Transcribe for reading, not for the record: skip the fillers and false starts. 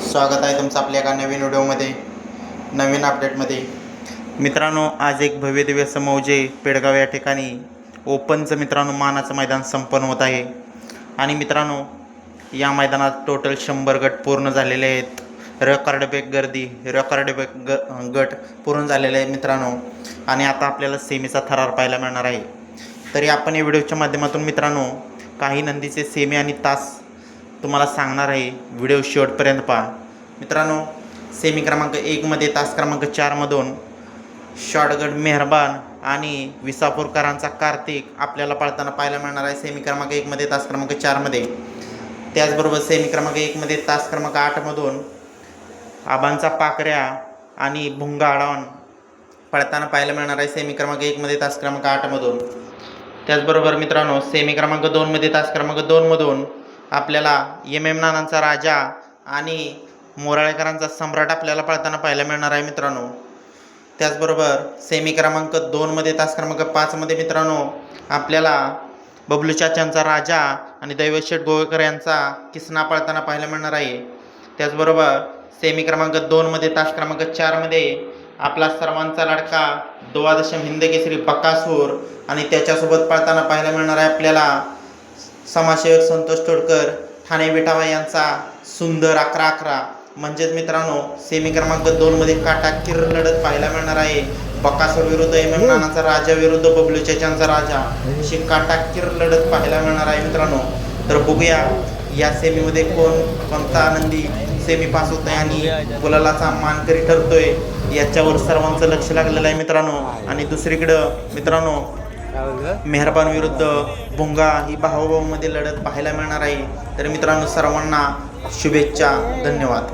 स्वागत आहे तुमचं आपल्या एका नवीन व्हिडिओमध्ये, नवीन अपडेटमध्ये। मित्रांनो, आज एक भव्य दिव्य असं मौजे पेडगाव या ठिकाणी ओपनचं मित्रांनो मानाचं मैदान संपन्न होत आहे। आणि मित्रांनो, या मैदानात टोटल 100 गट पूर्ण झालेले आहेत। रेकॉर्ड ब्रेक गर्दी, रेकॉर्ड ब्रेक गट पूर्ण झालेले आहेत मित्रांनो। आणि आता आपल्याला सेमीचा थरार पाहायला मिळणार आहे। तरी आपण या व्हिडिओच्या माध्यमातून मित्रांनो काही नंदीचे सेमी आणि तास तुम्हाला सांगणार आहे। व्हिडिओ शेवटपर्यंत पहा मित्रांनो। सेमी क्रमांक 1 मध्ये तास क्रमांक 4 मधून शॉटगड मेहरबान आणि विसापूरकरांचा कार्तिक आपल्याला पळताना पाहायला मिळणार आहे सेमी क्रमांक 1 मध्ये तास क्रमांक 4 मध्ये। त्याचबरोबर सेमी क्रमांक 1 मध्ये तास क्रमांक 8 मधून आबांचा पाकऱ्या आणि भुंगा आडवण पळताना पाहायला मिळणार आहे सेमी क्रमांक 1 मध्ये तास क्रमांक 8 मधून। त्याचबरोबर मित्रांनो, सेमी क्रमांक 2 मध्ये तास क्रमांक 2 मधून आपल्याला नानांचा राजा आणि मोराळेकरांचा सम्राट आपल्याला पळताना पाहायला मिळणार आहे मित्रांनो। त्याचबरोबर सेमी क्रमांक 2 मध्ये तास क्रमांक 5 मध्ये मित्रांनो आपल्याला बबलू चाचांचा राजा आणि दैवशेठ गोवेकर यांचा किसना पळताना पाहायला मिळणार आहे। त्याचबरोबर सेमी क्रमांक 2 मध्ये तास क्रमांक 4 मध्ये आपला सर्वांचा लाडका द्वादशम हिंद केसरी बकासूर आणि त्याच्यासोबत पळताना पाहायला मिळणार आहे आपल्याला समाजसेवक संतोष तोडकर ठाणे विटावा यांचा सुंदर 11-11। म्हणजेच मित्रांनो, सेमी क्रमांक 2 मध्ये काटाकीर लढत पाहायला मिळणार आहे। बकासूर विरुद्ध नानांचा राजा विरुद्ध बबलू चाचांचा राजा अशी काटाकीर लढत पाहायला मिळणार आहे मित्रांनो। तर बघूया या सेमीमध्ये कोणता आनंदी सेमी पास होत आहे आणि गुलालाचा मानकरी ठरतोय, याच्यावर सर्वांचं लक्ष लागलेलं आहे मित्रांनो। आणि दुसरीकडं मित्रांनो, मेहरबान विरुद्ध भुंगा ही भावाभावामध्ये लढत पाहायला मिळणार आहे। तर मित्रांनो, सर्वांना शुभेच्छा, धन्यवाद।